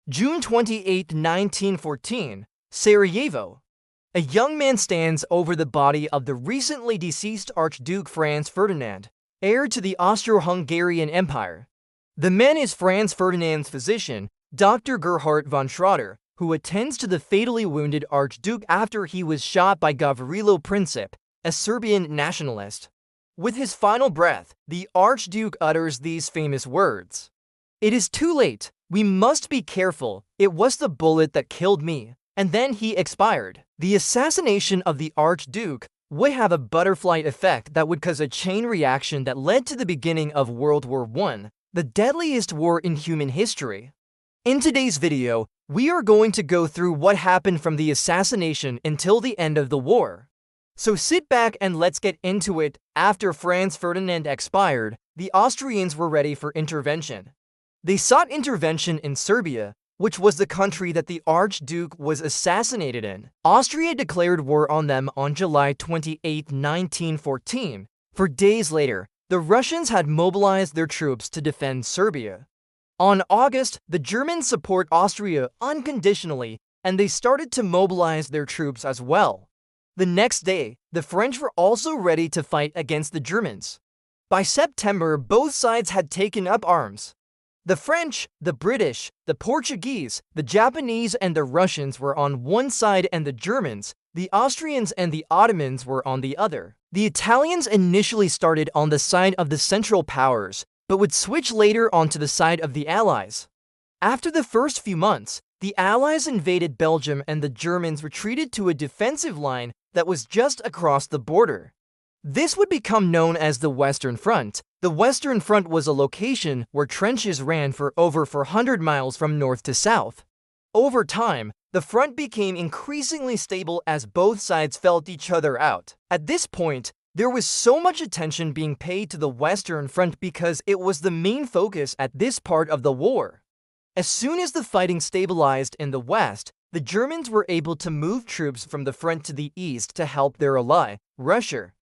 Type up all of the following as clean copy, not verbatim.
June 28, 1914, Sarajevo. A young man stands over the body of the recently deceased Archduke Franz Ferdinand, heir to the Austro-Hungarian Empire. The man is Franz Ferdinand's physician, Dr. Gerhard von Schroeder, who attends to the fatally wounded Archduke after he was shot by Gavrilo Princip, a Serbian nationalist. With his final breath, the Archduke utters these famous words: "It is too late. We must be careful. It was the bullet that killed me." And then he expired. The assassination of the Archduke would have a butterfly effect that would cause a chain reaction that led to the beginning of World War I, the deadliest war in human history. In today's video, we are going to go through what happened from the assassination until the end of the war. So sit back and let's get into it. After Franz Ferdinand expired, the Austrians were ready for intervention. They sought intervention in Serbia, which was the country that the Archduke was assassinated in. Austria declared war on them on July 28, 1914. For days later, the Russians had mobilized their troops to defend Serbia. On August, the Germans support Austria unconditionally, and they started to mobilize their troops as well. The next day, the French were also ready to fight against the Germans. By September, both sides had taken up arms. The French, the British, the Portuguese, the Japanese, and the Russians were on one side, and the Germans, the Austrians, and the Ottomans were on the other. The Italians initially started on the side of the Central Powers, but would switch later onto the side of the Allies. After the first few months, the Allies invaded Belgium and the Germans retreated to a defensive line that was just across the border. This would become known as the Western Front. The Western Front was a location where trenches ran for over 400 miles from north to south. Over time, the front became increasingly stable as both sides felt each other out. At this point, there was so much attention being paid to the Western Front because it was the main focus at this part of the war. As soon as the fighting stabilized in the West, the Germans were able to move troops from the front to the east to help their ally, Russia.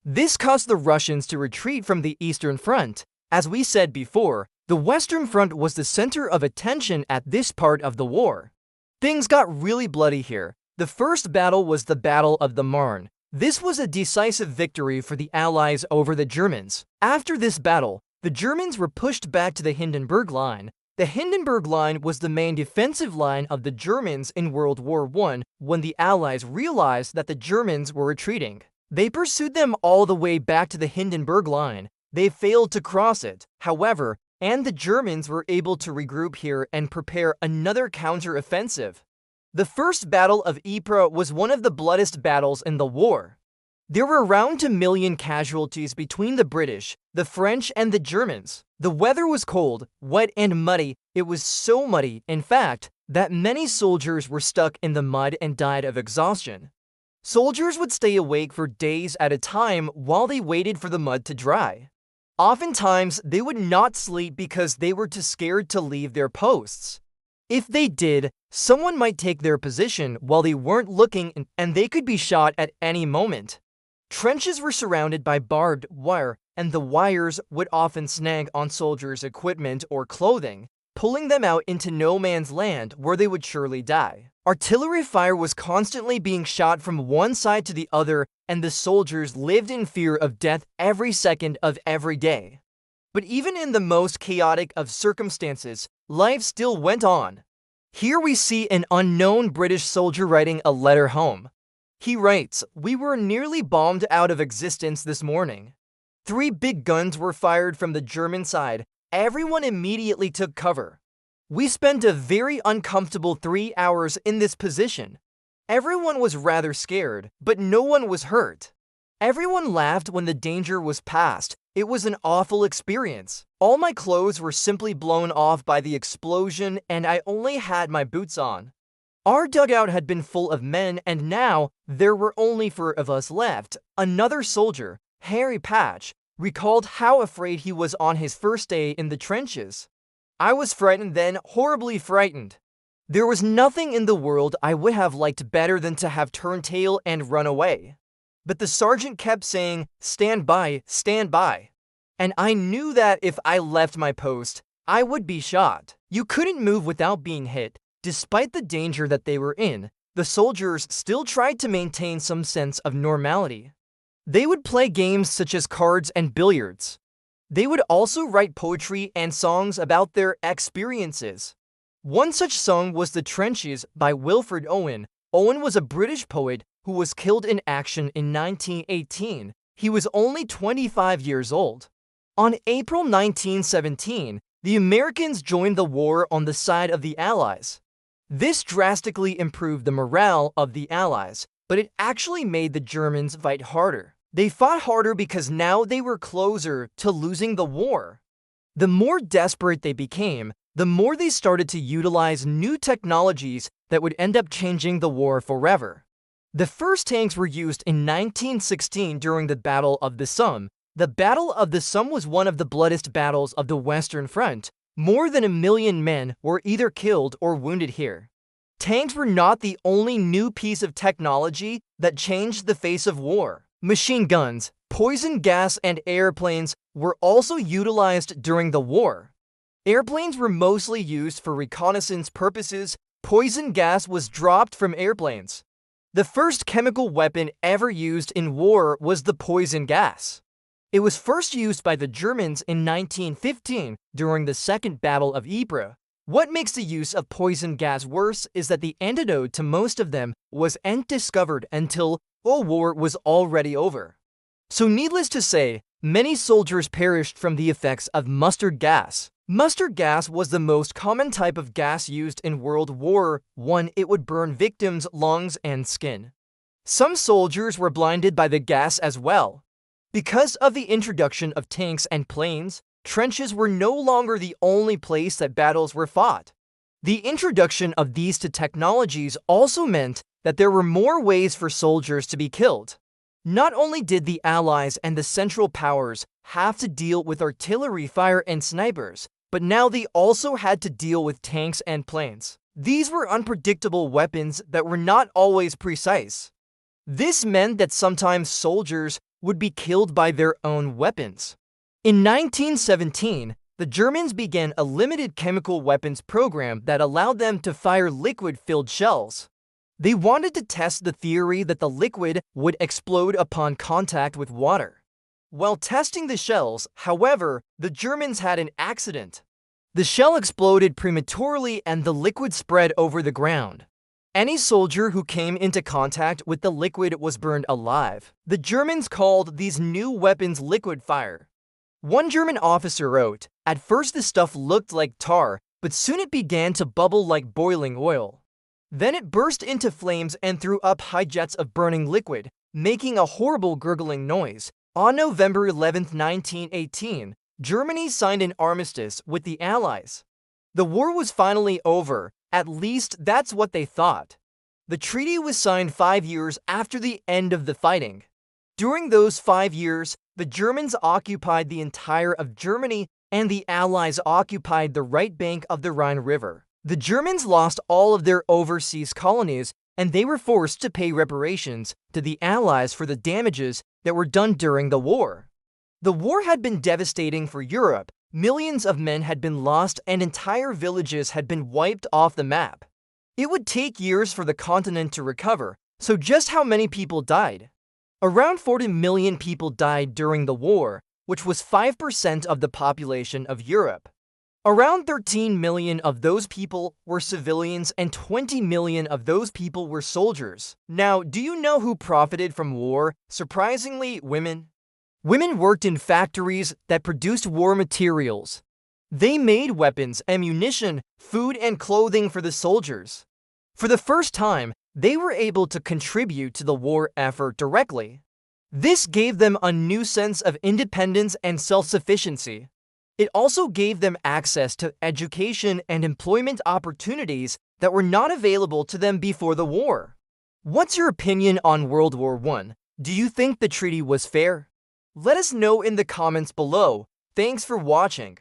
This caused the Russians to retreat from the Eastern Front. As we said before, the Western Front was the center of attention at this part of the war. Things got really bloody here. The first battle was the Battle of the Marne. This was a decisive victory for the Allies over the Germans. After this battle, the Germans were pushed back to the Hindenburg Line. The Hindenburg Line was the main defensive line of the Germans in World War I when the Allies realized that the Germans were retreating. They pursued them all the way back to the Hindenburg Line. They failed to cross it, however, and the Germans were able to regroup here and prepare another counter-offensive. The First Battle of Ypres was one of the bloodiest battles in the war. There were around 2 million casualties between the British, the French, and the Germans. The weather was cold, wet, and muddy. It was so muddy, in fact, that many soldiers were stuck in the mud and died of exhaustion. Soldiers would stay awake for days at a time while they waited for the mud to dry. Oftentimes, they would not sleep because they were too scared to leave their posts. If they did, someone might take their position while they weren't looking and they could be shot at any moment. Trenches were surrounded by barbed wire, and the wires would often snag on soldiers' equipment or clothing, pulling them out into no man's land where they would surely die. Artillery fire was constantly being shot from one side to the other, and the soldiers lived in fear of death every second of every day. But even in the most chaotic of circumstances, life still went on. Here we see an unknown British soldier writing a letter home. He writes, "We were nearly bombed out of existence this morning. 3 big guns were fired from the German side. Everyone immediately took cover. We spent a very uncomfortable 3 hours in this position. Everyone was rather scared, but no one was hurt. Everyone laughed when the danger was past. It was an awful experience. All my clothes were simply blown off by the explosion, and I only had my boots on. Our dugout had been full of men, and now there were only 4 of us left." Another soldier, Harry Patch, recalled how afraid he was on his first day in the trenches. "I was frightened then, horribly frightened. There was nothing in the world I would have liked better than to have turned tail and run away. But the sergeant kept saying, 'Stand by, stand by.' And I knew that if I left my post, I would be shot." You couldn't move without being hit. Despite the danger that they were in, the soldiers still tried to maintain some sense of normality. They would play games such as cards and billiards. They would also write poetry and songs about their experiences. One such song was The Trenches by Wilfred Owen. Owen was a British poet who was killed in action in 1918. He was only 25 years old. On April 1917, the Americans joined the war on the side of the Allies. This drastically improved the morale of the Allies, but it actually made the Germans fight harder. They fought harder because now they were closer to losing the war. The more desperate they became, the more they started to utilize new technologies that would end up changing the war forever. The first tanks were used in 1916 during the Battle of the Somme. The Battle of the Somme was one of the bloodiest battles of the Western Front. More than 1 million men were either killed or wounded here. Tanks were not the only new piece of technology that changed the face of war. Machine guns, poison gas, and airplanes were also utilized during the war. Airplanes were mostly used for reconnaissance purposes. Poison gas was dropped from airplanes. The first chemical weapon ever used in war was the poison gas. It was first used by the Germans in 1915 during the Second Battle of Ypres. What makes the use of poison gas worse is that the antidote to most of them wasn't discovered until the war was already over. So needless to say, many soldiers perished from the effects of mustard gas. Mustard gas was the most common type of gas used in World War I. It would burn victims' lungs and skin. Some soldiers were blinded by the gas as well. Because of the introduction of tanks and planes, trenches were no longer the only place that battles were fought. The introduction of these two technologies also meant that there were more ways for soldiers to be killed. Not only did the Allies and the Central Powers have to deal with artillery fire and snipers, but now they also had to deal with tanks and planes. These were unpredictable weapons that were not always precise. This meant that sometimes soldiers would be killed by their own weapons. In 1917, the Germans began a limited chemical weapons program that allowed them to fire liquid-filled shells. They wanted to test the theory that the liquid would explode upon contact with water. While testing the shells, however, the Germans had an accident. The shell exploded prematurely and the liquid spread over the ground. Any soldier who came into contact with the liquid was burned alive. The Germans called these new weapons liquid fire. One German officer wrote, "At first the stuff looked like tar, but soon it began to bubble like boiling oil. Then it burst into flames and threw up high jets of burning liquid, making a horrible gurgling noise." On November 11, 1918, Germany signed an armistice with the Allies. The war was finally over, at least that's what they thought. The treaty was signed 5 years after the end of the fighting. During those 5 years, the Germans occupied the entire of Germany and the Allies occupied the right bank of the Rhine River. The Germans lost all of their overseas colonies and they were forced to pay reparations to the Allies for the damages that were done during the war. The war had been devastating for Europe. Millions of men had been lost and entire villages had been wiped off the map. It would take years for the continent to recover, so just how many people died? Around 40 million people died during the war, which was 5% of the population of Europe. Around 13 million of those people were civilians and 20 million of those people were soldiers. Now, do you know who profited from war? Surprisingly, women. Women worked in factories that produced war materials. They made weapons, ammunition, food, and clothing for the soldiers. For the first time, they were able to contribute to the war effort directly. This gave them a new sense of independence and self-sufficiency. It also gave them access to education and employment opportunities that were not available to them before the war. What's your opinion on World War I? Do you think the treaty was fair? Let us know in the comments below. Thanks for watching.